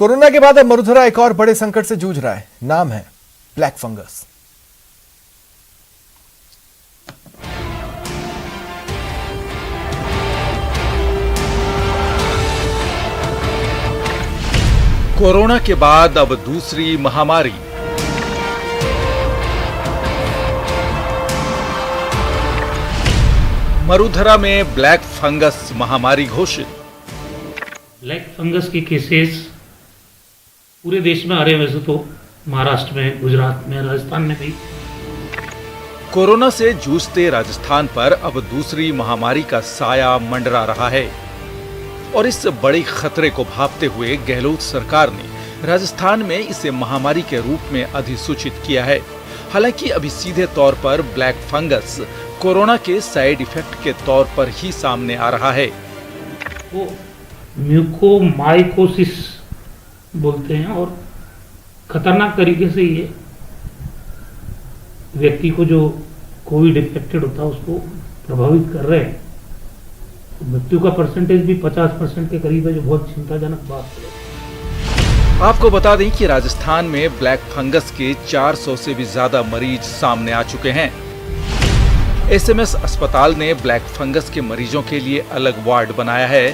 Corona के बाद अब मरुधरा एक और बड़े संकट से जूझ रहा है। नाम है ब्लैक फंगस। कोरोना के बाद अब दूसरी महामारी। मरुधरा में ब्लैक फंगस महामारी घोषित। ब्लैक फंगस के केसेस पूरे देश में आ रहे हैं। वैसे तो महाराष्ट्र में, गुजरात में, राजस्थान में भी। कोरोना से जूझते राजस्थान पर अब दूसरी महामारी का साया मंडरा रहा है और इस बड़े खतरे को भांपते हुए गहलोत सरकार ने राजस्थान में इसे महामारी के रूप में अधिसूचित किया है। हालांकि अभी सीधे तौर पर ब्लैक फंगस कोरोना के साइड इफेक्ट के तौर पर ही सामने आ रहा है। वो म्यूकोमाइकोसिस बोलते हैं और खतरनाक तरीके से ये व्यक्ति को जो कोविड इन्फेक्टेड होता है उसको प्रभावित कर रहे हैं। तो मृत्यु का परसेंटेज भी 50% के करीब है, जो बहुत चिंताजनक बात है। आपको बता दें कि राजस्थान में ब्लैक फंगस के 400 से भी ज्यादा मरीज सामने आ चुके हैं। एसएमएस अस्पताल ने ब्लैक फंगस के मरीजों के लिए अलग वार्ड बनाया है।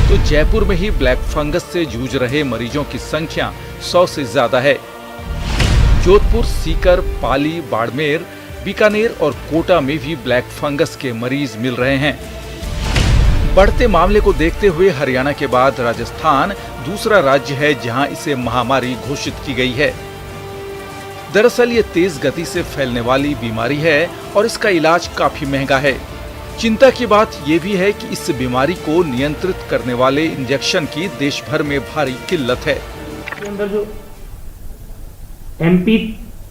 तो जयपुर में ही ब्लैक फंगस से जूझ रहे मरीजों की संख्या 100 से ज्यादा है। जोधपुर, सीकर, पाली, बाड़मेर, बीकानेर और कोटा में भी ब्लैक फंगस के मरीज मिल रहे हैं। बढ़ते मामले को देखते हुए हरियाणा के बाद राजस्थान दूसरा राज्य है जहां इसे महामारी घोषित की गई है। दरअसल ये तेज गति से फैलने वाली बीमारी है और इसका इलाज काफी महंगा है। चिंता की बात यह भी है कि इस बीमारी को नियंत्रित करने वाले इंजेक्शन की देश भर में भारी किल्लत है। इसके अंदर जो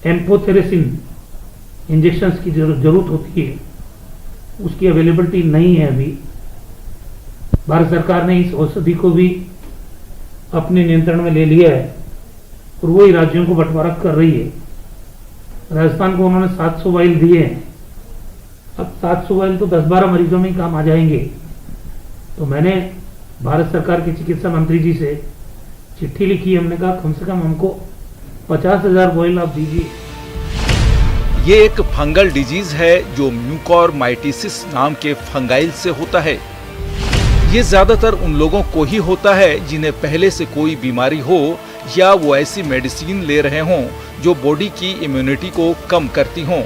एम्फोटेरेसिन इंजेक्शंस की जरूरत होती है उसकी अवेलेबिलिटी नहीं है अभी। भारत सरकार ने इस औषधि को भी अपने नियंत्रण में ले लिया है और वही राज्यों को बंटवारा कर रही है। राजस्थान को उन्होंने 700 वाइल दिए हैं। अब 700 वाइल तो 10-12 मरीजों में ही काम आ जाएंगे। तो मैंने भारत सरकार के चिकित्सा मंत्री जी से चिट्ठी लिखी। हमने कहा कम से कम हमको 50,000 वाइल आप दीजिए। ये एक फंगल डिजीज है जो म्यूकोरमाइटिसिस नाम के फंगाइल से होता है। ये ज्यादातर उन लोगों को ही होता है जिन्हें पहले से कोई बीमारी हो या वो ऐसी मेडिसिन ले रहे हों जो बॉडी की इम्यूनिटी को कम करती हों।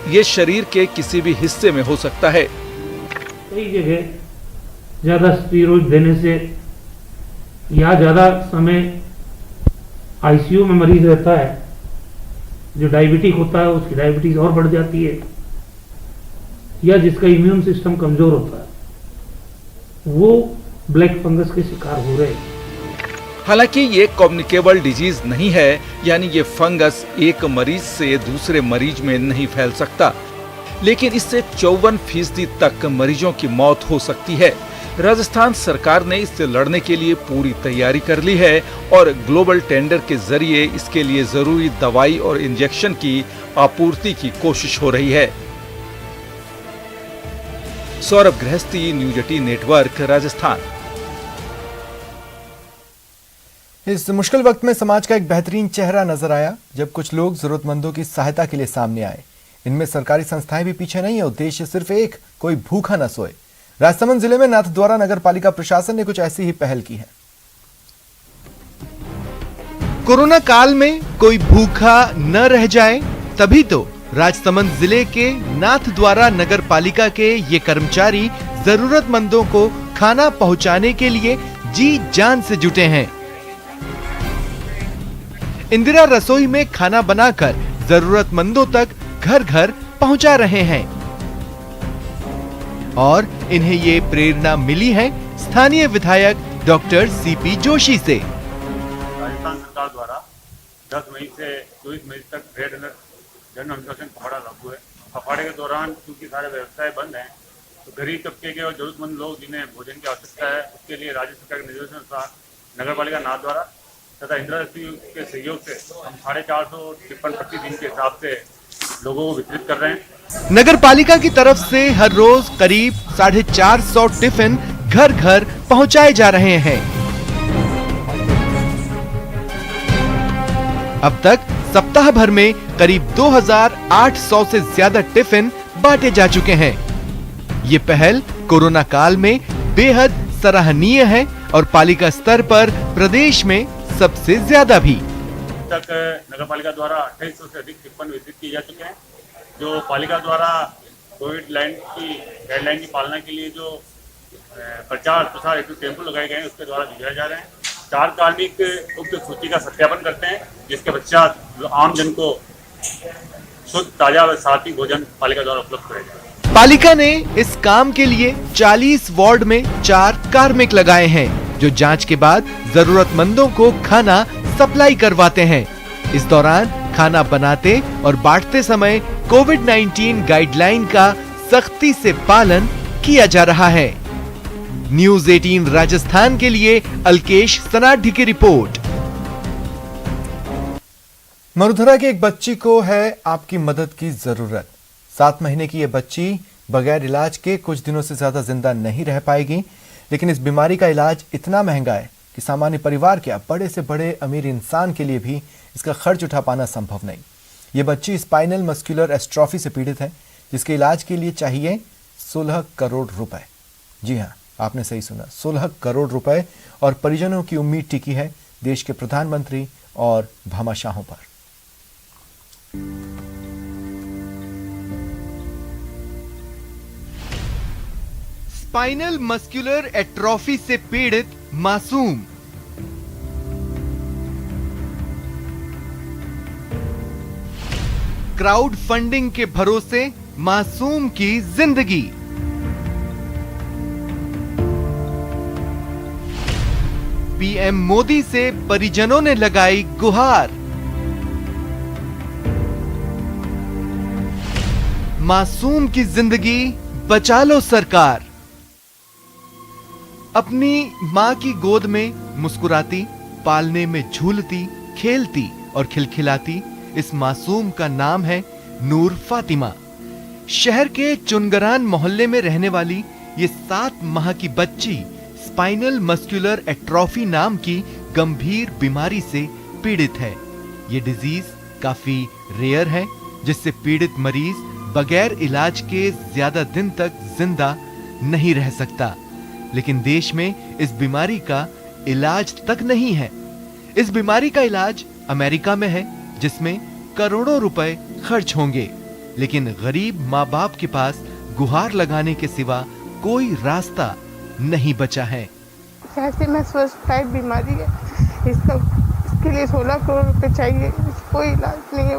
ये शरीर के किसी भी हिस्से में हो सकता है। कई जगह ज्यादा स्टेरॉइड देने से या ज्यादा समय आईसीयू में मरीज रहता है, जो डायबिटिक होता है उसकी डायबिटीज और बढ़ जाती है, या जिसका इम्यून सिस्टम कमजोर होता है वो ब्लैक फंगस के शिकार हो रहे हैं। हालांकि ये कम्युनिकेबल डिजीज नहीं है, यानी ये फंगस एक मरीज से दूसरे मरीज में नहीं फैल सकता, लेकिन इससे 54% तक मरीजों की मौत हो सकती है। राजस्थान सरकार ने इससे लड़ने के लिए पूरी तैयारी कर ली है और ग्लोबल टेंडर के जरिए इसके लिए जरूरी दवाई और इंजेक्शन की आपूर्ति की कोशिश हो रही है। सौरभ गृहस्थी, न्यूज 18 नेटवर्क, राजस्थान। इस मुश्किल वक्त में समाज का एक बेहतरीन चेहरा नजर आया जब कुछ लोग जरूरतमंदों की सहायता के लिए सामने आए। इनमें सरकारी संस्थाएं भी पीछे नहीं है। उद्देश्य सिर्फ एक, कोई भूखा न सोए। राजसमंद जिले में नाथद्वारा नगर पालिका प्रशासन ने कुछ ऐसी ही पहल की है। कोरोना काल में कोई भूखा न रह जाए, तभी तो राजसमंद जिले के नाथद्वारा नगर पालिका के ये कर्मचारी जरूरतमंदों को खाना पहुंचाने के लिए जी जान से जुटे हैं। इंदिरा रसोई में खाना बनाकर जरूरतमंदों तक घर घर पहुंचा रहे हैं और इन्हें ये प्रेरणा मिली है स्थानीय विधायक डॉक्टर सीपी जोशी से। राजस्थान सरकार द्वारा 10 मई से 24 मई तक रेड जन अनुशासन पखवाड़ा लागू है। पखवाड़े के दौरान क्योंकि सारे व्यवसाय बंद हैं तो गरीब तबके के और जरूरतमंद लोग जिन्हें भोजन की आवश्यकता है उसके लिए राज्य सरकार के निर्देशानुसार नगर पालिका नाथद्वारा तथा इंदिरा रसोई के सहयोग से हम 450 टिफिन प्रति दिन के हिसाब से लोगों को वितरित कर रहे हैं। नगर पालिका की तरफ से हर रोज करीब 450 टिफिन घर घर पहुंचाए जा रहे हैं। अब तक सप्ताह भर में करीब 2800 से ज्यादा टिफिन बांटे जा चुके हैं। ये पहल कोरोना काल में बेहद सराहनीय है और पालिका स्तर पर प्रदेश में सबसे ज्यादा भी। तक नगर पालिका द्वारा 2800 से अधिक टिप्पण वितरित किए जा चुके हैं, जो पालिका द्वारा कोविड गाइडलाइन की पालना के लिए जो प्रचार प्रसार हेतु टेम्पो लगाए गए हैं उसके द्वारा भिजवाए जा रहे हैं। 4 कार्मिक उक्त सूची का सत्यापन करते हैं, जिसके पश्चात आम जन को शुद्ध ताजा व साथी भोजन पालिका द्वारा उपलब्ध कराया जाएगा। पालिका ने इस काम के लिए 40 वार्ड में 4 कार्मिक लगाए हैं, जो जांच के बाद जरूरतमंदों को खाना सप्लाई करवाते हैं। इस दौरान खाना बनाते और बांटते समय कोविड-19 गाइडलाइन का सख्ती से पालन किया जा रहा है। न्यूज़ 18 राजस्थान के लिए अल्केश सनाढी की रिपोर्ट। मरुधरा की एक बच्ची को है आपकी मदद की जरूरत। 7 महीने की यह बच्ची बगैर इलाज के कुछ दिनों से ज्यादा जिंदा नहीं रह पाएगी, लेकिन इस बीमारी का इलाज इतना महंगा है कि सामान्य परिवार के बड़े से बड़े अमीर इंसान के लिए भी इसका खर्च उठा पाना संभव नहीं। ये बच्ची स्पाइनल मस्कुलर एस्ट्रोफी से पीड़ित है, जिसके इलाज के लिए चाहिए 16 करोड़ रुपए। जी हां, आपने सही सुना, 16 करोड़ रुपए। और परिजनों की उम्मीद टिकी है देश के प्रधानमंत्री और भामाशाहों पर। स्पाइनल मस्कुलर एट्रोफी से पीड़ित मासूम। क्राउड फंडिंग के भरोसे मासूम की जिंदगी। पीएम मोदी से परिजनों ने लगाई गुहार। मासूम की जिंदगी बचा लो सरकार। अपनी मां की गोद में मुस्कुराती, पालने में झूलती, खेलती और खिलखिलाती इस मासूम का नाम है नूर फातिमा। शहर के चुनगरान मोहल्ले में रहने वाली ये 7 माह की बच्ची स्पाइनल मस्कुलर एट्रोफी नाम की गंभीर बीमारी से पीड़ित है। ये डिजीज काफी रेयर है, जिससे पीड़ित मरीज बगैर इलाज के ज्यादा दिन तक जिंदा नहीं रह सकता। लेकिन देश में इस बीमारी का इलाज तक नहीं है। इस बीमारी का इलाज अमेरिका में है, जिसमें करोड़ों रुपए खर्च होंगे, लेकिन गरीब माँ बाप के पास गुहार लगाने के सिवा कोई रास्ता नहीं बचा है। ऐसे में स्वस्थ टाइप बीमारी है, इसके लिए 16 करोड़ रुपए चाहिए, कोई इलाज नहीं है,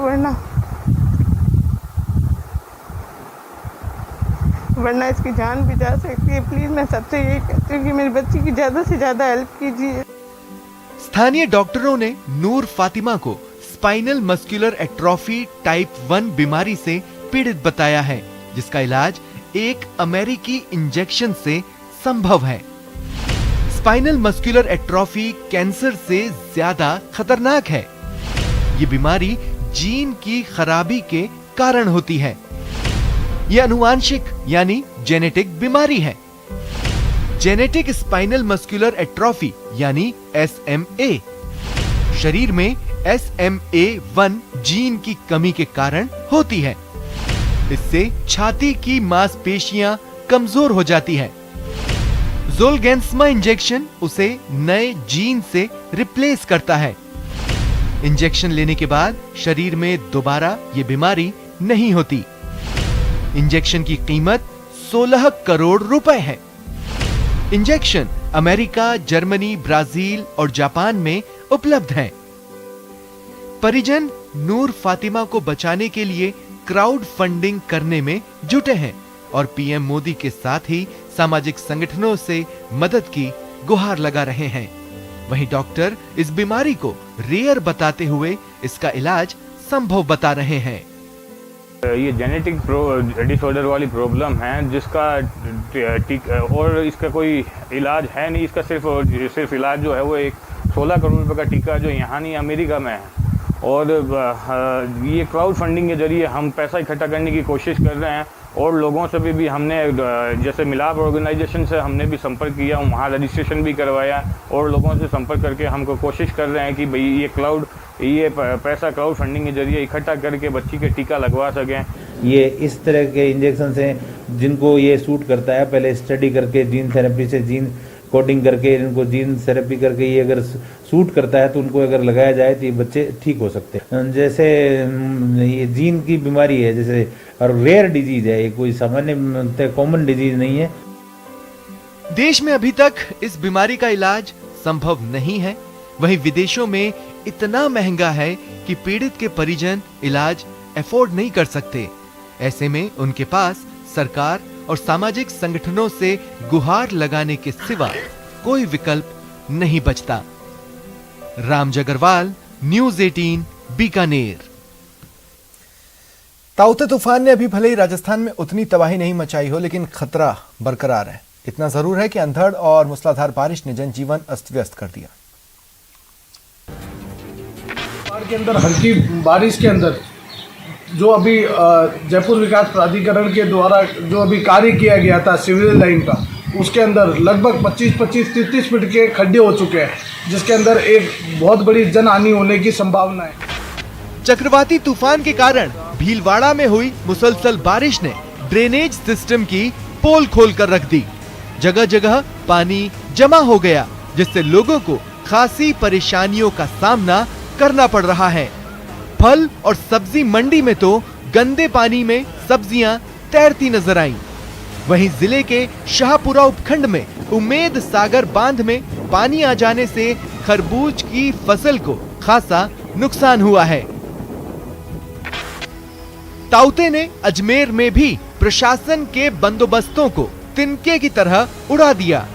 वरना इसकी जान भी जा सकती है। प्लीज मैं सबसे यही कहती हूँ कि मेरी बच्ची की ज्यादा से ज्यादा हेल्प कीजिए। स्थानीय डॉक्टरों ने नूर फातिमा को स्पाइनल मस्कुलर एट्रोफी टाइप 1 बीमारी से पीड़ित बताया है, जिसका इलाज एक अमेरिकी इंजेक्शन से संभव है। स्पाइनल मस्कुलर एट्रोफी कैंसर से ज्यादा खतरनाक है। ये बीमारी जीन की खराबी के कारण होती है। यह अनुवांशिक यानी जेनेटिक बीमारी है। जेनेटिक स्पाइनल मस्कुलर एट्रोफी यानी SMA शरीर में SMA1 जीन की कमी के कारण होती है। इससे छाती की मांसपेशियां कमजोर हो जाती है। ज़ोलगेंस्मा इंजेक्शन उसे नए जीन से रिप्लेस करता है। इंजेक्शन लेने के बाद शरीर में दोबारा ये बीमारी नहीं होती। इंजेक्शन की कीमत 16 करोड़ रुपए है। इंजेक्शन अमेरिका, जर्मनी, ब्राजील और जापान में उपलब्ध हैं। परिजन नूर फातिमा को बचाने के लिए क्राउड फंडिंग करने में जुटे हैं और पीएम मोदी के साथ ही सामाजिक संगठनों से मदद की गुहार लगा रहे हैं। वहीं डॉक्टर इस बीमारी को रेयर बताते हुए इसका इलाज संभव बता रहे हैं। ये जेनेटिक डिसऑर्डर वाली प्रॉब्लम है, जिसका और इसका कोई इलाज है नहीं। इसका सिर्फ इलाज जो है वो एक 16 करोड़ रुपए का टीका जो यहाँ नहीं अमेरिका में है। और ये क्राउड फंडिंग के जरिए हम पैसा इकट्ठा करने की कोशिश कर रहे हैं और लोगों से भी हमने जैसे मिलाप ऑर्गेनाइजेशन से हमने भी संपर्क किया, वहाँ रजिस्ट्रेशन भी करवाया और लोगों से संपर्क करके हमको कोशिश कर रहे हैं कि भाई ये क्राउड ये पैसा क्राउड फंडिंग के जरिए इकट्ठा करके बच्ची के टीका लगवा सकें। ये इस तरह के इंजेक्शन हैं जिनको ये सूट करता है, पहले स्टडी करके जीन थेरेपी से जीन कोडिंग करके इनको जीन थेरेपी करके ये अगर सूट करता है तो उनको अगर लगाया जाए तो ये बच्चे ठीक हो सकते हैं। जैसे ये जीन की बीमारी है जैसे, और रेयर डिजीज है, ये कोई सामान्य कॉमन डिजीज नहीं है। देश में अभी तक इस बीमारी का इलाज संभव नहीं है, वहीं विदेशों में इतना महंगा है कि पीड़ित के परिजन इलाज अफोर्ड नहीं कर सकते। ऐसे में उनके पास सरकार और सामाजिक संगठनों से गुहार लगाने के सिवा कोई विकल्प नहीं बचता। राम जगरवाल, न्यूज़ 18, बीकानेर। ताउते तूफान ने अभी भले ही राजस्थान में उतनी तबाही नहीं मचाई हो, लेकिन खतरा बरकरार है। इतना जरूर है कि अंधड़ और मूसलाधार बारिश ने जनजीवन अस्त व्यस्त कर दिया। के अंदर हल्की बारिश के अंदर जो अभी जयपुर विकास प्राधिकरण के द्वारा जो अभी कार्य किया गया था सिविल लाइन का, उसके अंदर लगभग 25-30 फीट के खड्डे हो चुके हैं, जिसके अंदर एक बहुत बड़ी जनहानि होने की संभावना है। चक्रवाती तूफान के कारण भीलवाड़ा में हुई मुसलसल बारिश ने ड्रेनेज सिस्टम की पोल खोलकर रख दी। जगह जगह पानी जमा हो गया, जिससे लोगों को खासी परेशानियों का सामना करना पड़ रहा है। फल और सब्जी मंडी में तो गंदे पानी में सब्जियां तैरती नजर आईं। वहीं जिले के शाहपुरा उपखंड में उम्मेद सागर बांध में पानी आ जाने से खरबूज की फसल को खासा नुकसान हुआ है। ताउते ने अजमेर में भी प्रशासन के बंदोबस्तों को तिनके की तरह उड़ा दिया।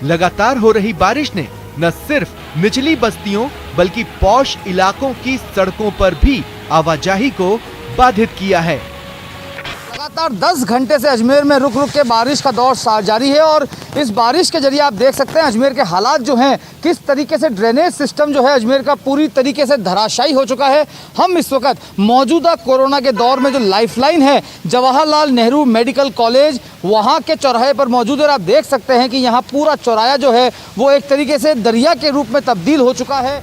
लगातार हो रही बारिश ने न सिर्फ निचली बस्तियों बल्कि पॉश इलाकों की सड़कों पर भी आवाजाही को बाधित किया है। लगातार 10 घंटे से अजमेर में रुक रुक के बारिश का दौर जारी है और इस बारिश के जरिए आप देख सकते हैं अजमेर के हालात जो हैं, किस तरीके से ड्रेनेज सिस्टम जो है अजमेर का पूरी तरीके से धराशायी हो चुका है। हम इस वक्त मौजूदा कोरोना के दौर में जो लाइफलाइन है जवाहरलाल नेहरू मेडिकल कॉलेज, वहाँ के चौराहे पर मौजूद है और आप देख सकते हैं कि यहाँ पूरा चौराहा जो है वो एक तरीके से दरिया के रूप में तब्दील हो चुका है।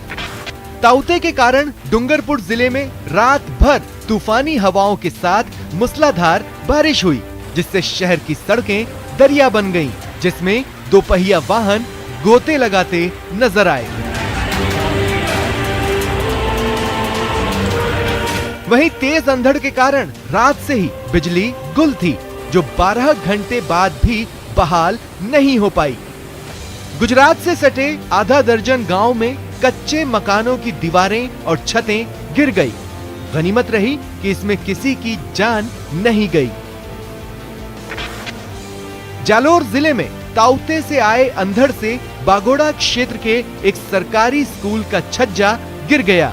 ताउते के कारण डूंगरपुर जिले में रात भर तूफानी हवाओं के साथ मूसलाधार बारिश हुई, जिससे शहर की सड़कें दरिया बन गईं, जिसमें दोपहिया वाहन गोते लगाते नजर आए। वहीं तेज अंधड़ के कारण रात से ही बिजली गुल थी, जो 12 घंटे बाद भी बहाल नहीं हो पाई। गुजरात से सटे आधा दर्जन गांव में कच्चे मकानों की दीवारें और छतें गिर गई। गनीमत रही कि इसमें किसी की जान नहीं गई। जालोर जिले में ताउते से आए अंधड़ से बागोड़ा क्षेत्र के एक सरकारी स्कूल का छज्जा गिर गया।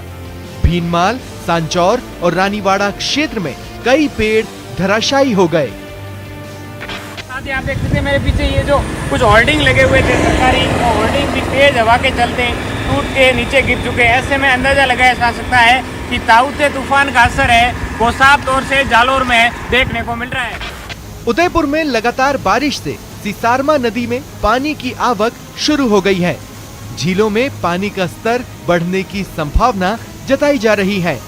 भीनमाल, सांचौर और रानीवाड़ा क्षेत्र में कई पेड़ धराशायी हो गए। आप देख सकते हैं मेरे पीछे ये जो कुछ होर्डिंग लगे हुए थे सरकारी, वो होर्डिंग भी तेज हवा के चलते टूट के नीचे गिर चुके हैं। ऐसे में अंदाजा लगाया जा सकता है कि ताउते तूफान का असर है वो साफ तौर से जालोर में देखने को मिल रहा है। उदयपुर में लगातार बारिश से सीसारमा नदी में पानी की आवक शुरू हो गई है। झीलों में पानी का स्तर बढ़ने की संभावना जताई जा रही है।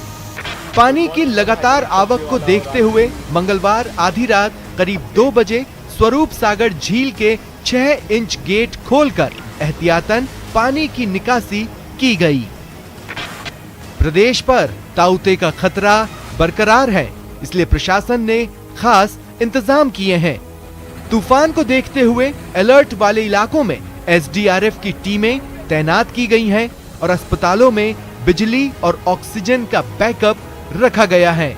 पानी की लगातार आवक को देखते हुए मंगलवार आधी रात करीब 2 बजे स्वरूप सागर झील के 6 इंच गेट खोलकर एहतियातन पानी की निकासी की गई। प्रदेश पर ताउते का खतरा बरकरार है, इसलिए प्रशासन ने खास इंतजाम किए हैं। तूफान को देखते हुए अलर्ट वाले इलाकों में एसडीआरएफ की टीमें तैनात की गई हैं और अस्पतालों में बिजली और ऑक्सीजन का बैकअप रखा गया है।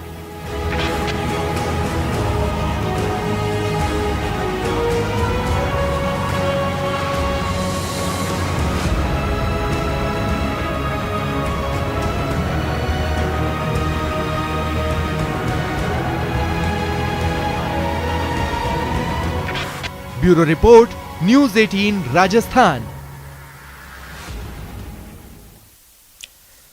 Bureau report, news 18 Rajasthan.